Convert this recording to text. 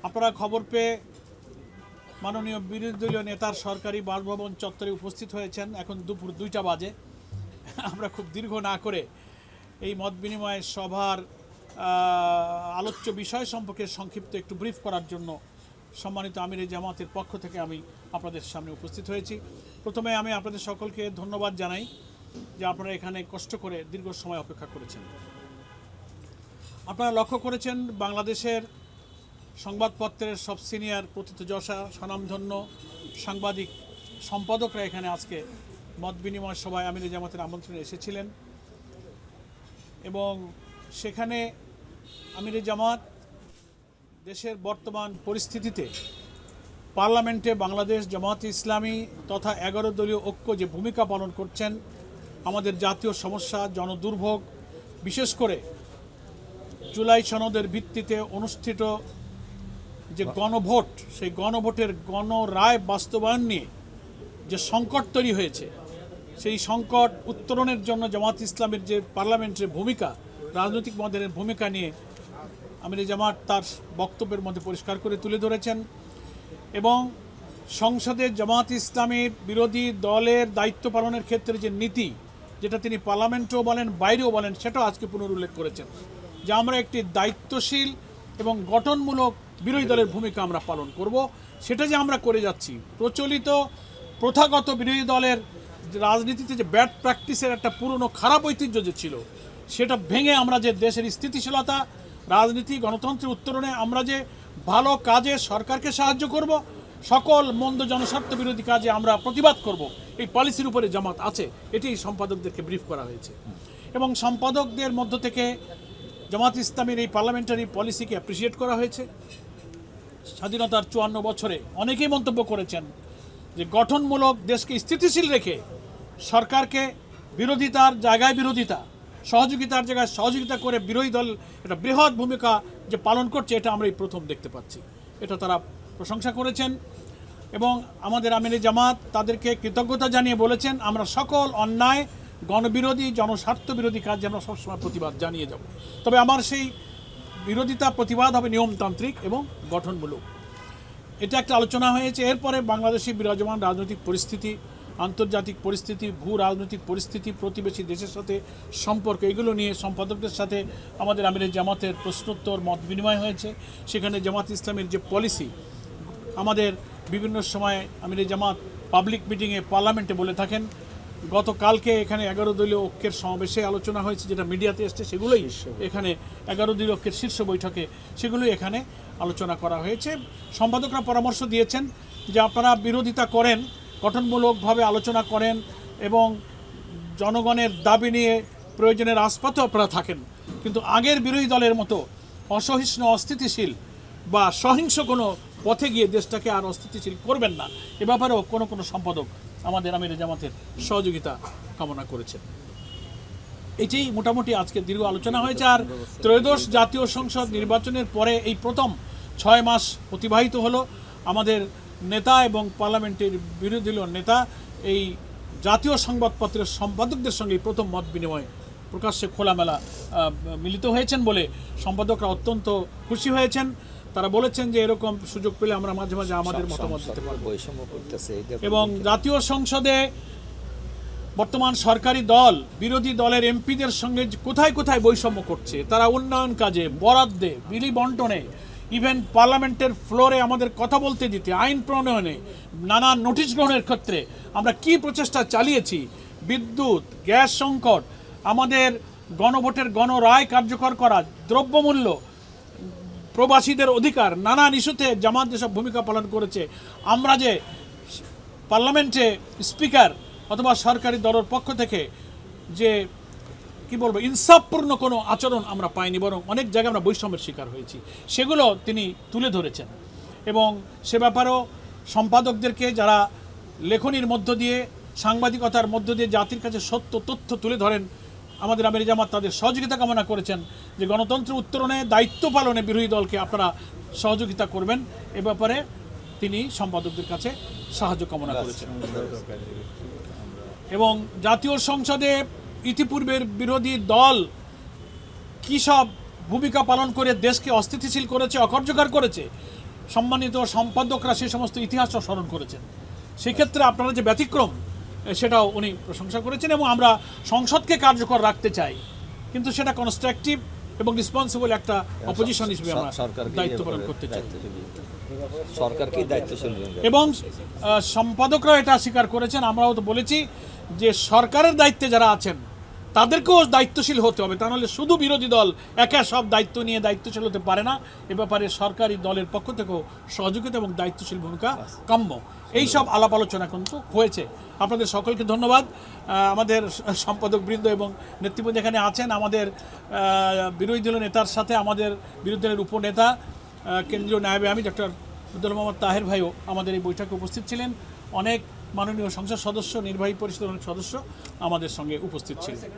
আপনারা খবর পেয়ে মাননীয় বিরোধী দলীয় নেতার সরকারি বাসভবন চত্বরে উপস্থিত হয়েছেন। এখন দুপুর 2টা বাজে। আমরা খুব দীর্ঘ না করে এই মত বিনিময় সভার আলোচ্য বিষয় সম্পর্কে সংক্ষিপ্ত একটু ব্রিফ করার জন্য সম্মানিত আমিরে জামাতের পক্ষ থেকে আমি আপনাদের সামনে উপস্থিত হয়েছি। প্রথমে আমি আপনাদের সকলকে ধন্যবাদ জানাই যে আপনারা এখানে কষ্ট করে দীর্ঘ সময় অপেক্ষা করেছেন। আপনারা লক্ষ্য করেছেন বাংলাদেশের সংবাদপত্রের সব সিনিয়র প্রথিতযশা স্বনামধন্য সাংবাদিক সম্পাদকরা এখানে আজকে মত বিনিময় সভায় আমিরে জামাতের আমন্ত্রণে এসেছিলেন এবং সেখানে আমিরে জামাত দেশের বর্তমান পরিস্থিতিতে পার্লামেন্টে বাংলাদেশ জামাত ইসলামী তথা 11 দলীয় ঐক্য যে ভূমিকা পালন করছেন, আমাদের জাতীয় সমস্যা জনদুর্ভোগ, বিশেষ করে জুলাই সনদের ভিত্তিতে অনুষ্ঠিত যে গণভোট, সেই গণভোটের গণরায় বাস্তবায়ন নিয়ে যে সংকট তৈরি হয়েছে, সেই সংকট উত্তরণের জন্য জামাত ইসলামের যে পার্লামেন্টের ভূমিকা, রাজনৈতিক মদের ভূমিকা নিয়ে আমিরে জামাত তার বক্তব্যের মধ্যে পরিষ্কার করে তুলে ধরেছেন এবং সংসদে জামাত ইসলামের বিরোধী দলের দায়িত্ব পালনের ক্ষেত্রে যে নীতি, যেটা তিনি পার্লামেন্টেও বলেন বাইরেও বলেন, সেটাও আজকে পুনরুল্লেখ করেছেন যে আমরা একটি দায়িত্বশীল এবং গঠনমূলক বিরোধী দলের ভূমিকা আমরা পালন করব। সেটা যে আমরা করে যাচ্ছি, প্রচলিত প্রথাগত বিরোধী দলের রাজনীতিতে যে ব্যাড প্র্যাকটিসের একটা পুরনো খারাপ ঐতিহ্য যে ছিল, সেটা ভেঙে আমরা যে দেশের স্থিতিশীলতা, রাজনীতি, গণতন্ত্রের উত্তরণে আমরা যে ভালো কাজে সরকারকে সাহায্য করব, সকল মন্দ জনস্বার্থ বিরোধী কাজে আমরা প্রতিবাদ করব, এই পলিসির উপরে জামাত আছে। এটি সম্পাদকদেরকে ব্রিফ করা হয়েছে এবং সম্পাদকদের মধ্য থেকে জামাত ইসলামের এই পার্লামেন্টারি পলিসিকে অ্যাপ্রিসিয়েট করা হয়েছে। স্বাধীনতার 54 বছরে অনেকেই মন্তব্য করেছেন যে গঠনমূলক দেশকে স্থিতিশীল রেখে সরকারকে বিরোধিতার জায়গায় বিরোধিতা, সহযোগিতার জায়গায় সহযোগিতা করে বিরোধী দল একটা বৃহৎ ভূমিকা যে পালন করছে, এটা আমরা এই প্রথম দেখতে পাচ্ছি। এটা তারা প্রশংসা করেছেন এবং আমাদের আমিরে জামাত তাদেরকে কৃতজ্ঞতা জানিয়ে বলেছেন আমরা সকল অন্যায়, গণবিরোধী, জনস্বার্থ বিরোধী কাজে আমরা সবসময় প্রতিবাদ জানিয়ে যাব। তবে আমার সেই বিরোধিতা প্রতিবাদ হবে নিয়মতান্ত্রিক এবং গঠনমূলক। এটা একটা আলোচনা হয়েছে। এরপরে বাংলাদেশি বিরাজমান রাজনৈতিক পরিস্থিতি, আন্তর্জাতিক পরিস্থিতি, ভূ রাজনৈতিক পরিস্থিতি, প্রতিবেশী দেশের সাথে সম্পর্ক, এগুলো নিয়ে সম্পাদকদের সাথে আমাদের আমিরে জামাতের প্রশ্নোত্তর মত বিনিময় হয়েছে। সেখানে জামাত ইসলামের যে পলিসি, আমাদের বিভিন্ন সময় আমিরে জামাত পাবলিক মিটিংয়ে পার্লামেন্টে বলে থাকেন, গতকালকে এখানে 11 দলীয় ঐক্যের সমাবেশে আলোচনা হয়েছে, যেটা মিডিয়াতে এসছে, সেগুলোই এখানে 11 দলীয় ঐক্যের শীর্ষ বৈঠকে সেগুলোই এখানে আলোচনা করা হয়েছে। সম্পাদকরা পরামর্শ দিয়েছেন যে আপনারা বিরোধিতা করেন, গঠনমূলকভাবে আলোচনা করেন এবং জনগণের দাবি নিয়ে প্রয়োজনের আস্পাতেও আপনারা থাকেন, কিন্তু আগের বিরোধী দলের মতো অসহিষ্ণু, অস্থিতিশীল বা সহিংস কোনো পথে গিয়ে দেশটাকে আর অস্থিতিশীল করবেন না। এ ব্যাপারেও কোনো সম্পাদক আমাদের আমিরে জামাতের সহযোগিতা কামনা করেছেন। এটি মোটামুটি আজকে দীর্ঘ আলোচনা হয়েছে। আর ত্রয়োদশ জাতীয় সংসদ নির্বাচনের পরে এই প্রথম 6 মাস অতিবাহিত হলো। আমাদের নেতা এবং পার্লামেন্টের বিরোধী দলীয় নেতা এই জাতীয় সংবাদপত্রের সম্পাদকদের সঙ্গে প্রথম মত বিনিময় প্রকাশ্যে খোলামেলা মিলিত হয়েছেন বলে সম্পাদকরা অত্যন্ত খুশি হয়েছেন। তারা বলেছেন যে এরকম সুযোগ পেলে আমরা মাঝে মাঝে আমাদের মতামত দিতে পারব। এবং জাতীয় সংসদে বর্তমান সরকারি দল বিরোধী দলের এমপিদের সঙ্গে কোথায় কোথায় বৈষম্য করছে, তারা উন্নয়ন কাজে, বরাদ্দে, বিলি বন্টনে, ইভেন পার্লামেন্টের ফ্লোরে আমাদের কথা বলতে দিতে, আইন প্রণয়নে, নানা নোটিশ গ্রহণের ক্ষেত্রে আমরা কি প্রচেষ্টা চালিয়েছি, বিদ্যুৎ, গ্যাস সংকট, আমাদের গণভোটের গণরায় কার্যকর করা, দ্রব্যমূল্য, প্রবাসীদের অধিকার, নানান ইস্যুতে জামাত যেসব ভূমিকা পালন করেছে, আমরা যে পার্লামেন্টে স্পিকার অথবা সরকারি দলের পক্ষ থেকে যে কি বলবো ইনসাফপূর্ণ কোনো আচরণ আমরা পাইনি, বরং অনেক জায়গায় আমরা বৈষম্যের শিকার হয়েছি, সেগুলো তিনি তুলে ধরেছেন। এবং সে ব্যাপারেও সম্পাদকদেরকে যারা লেখনীর মধ্য দিয়ে, সাংবাদিকতার মধ্য দিয়ে জাতির কাছে সত্য তথ্য তুলে ধরেন, আমাদের আমিরে জামাত তাদের সহযোগিতা কামনা করেছেন যে গণতন্ত্র উত্তরণে, দায়িত্ব পালনে বিরোধী দলকে আপনারা সহযোগিতা করবেন। এ ব্যাপারে তিনি সম্পাদকদের কাছে সাহায্য কামনা করেছেন। এবং জাতীয় সংসদে ইতিপূর্বের বিরোধী দল কী সব ভূমিকা পালন করে দেশকে অস্থিতিশীল করেছে, অকার্যকর করেছে, সম্মানিত সম্পাদকরা সেই সমস্ত ইতিহাসও স্মরণ করেছেন। সেক্ষেত্রে আপনারা যে ব্যতিক্রম সেটাও উনি প্রশংসা করেছেন এবং আমরা সংসদকে কার্যকর রাখতে চাই, কিন্তু সেটা কনস্ট্রাকটিভ এবং রেসপন্সিবল একটা অপোজিশন হিসেবে আমরা দায়িত্ব পালন করতে চাই। সরকারকে দায়িত্বশীল এবং সম্পাদকরা এটা স্বীকার করেছেন, আমরাও তো বলেছি যে সরকারের দায়িত্বে যারা আছেন তাদেরকেও দায়িত্বশীল হতে হবে, তা নাহলে শুধু বিরোধী দল একা সব দায়িত্ব নিয়ে দায়িত্বশীল হতে পারে না। এ ব্যাপারে সরকারি দলের পক্ষ থেকেও সহযোগিতা এবং দায়িত্বশীল ভূমিকা কাম্য। এই সব আলাপ আলোচনা কিন্তু হয়েছে। আপনাদের সকলকে ধন্যবাদ। আমাদের সম্পাদক বৃন্দ এবং নেতৃবৃন্দ এখানে আছেন। আমাদের বিরোধী দলের নেতার সাথে আমাদের বিরোধী দলের উপনেতা কেন্দ্রীয় নায়েবে আমির ডক্টর আব্দুল মোহাম্মদ তাহের ভাইও আমাদের এই বৈঠকে উপস্থিত ছিলেন। অনেক মাননীয় সংসদ সদস্য, নির্বাহী পরিষদের অনেক সদস্য আমাদের সঙ্গে উপস্থিত ছিলেন।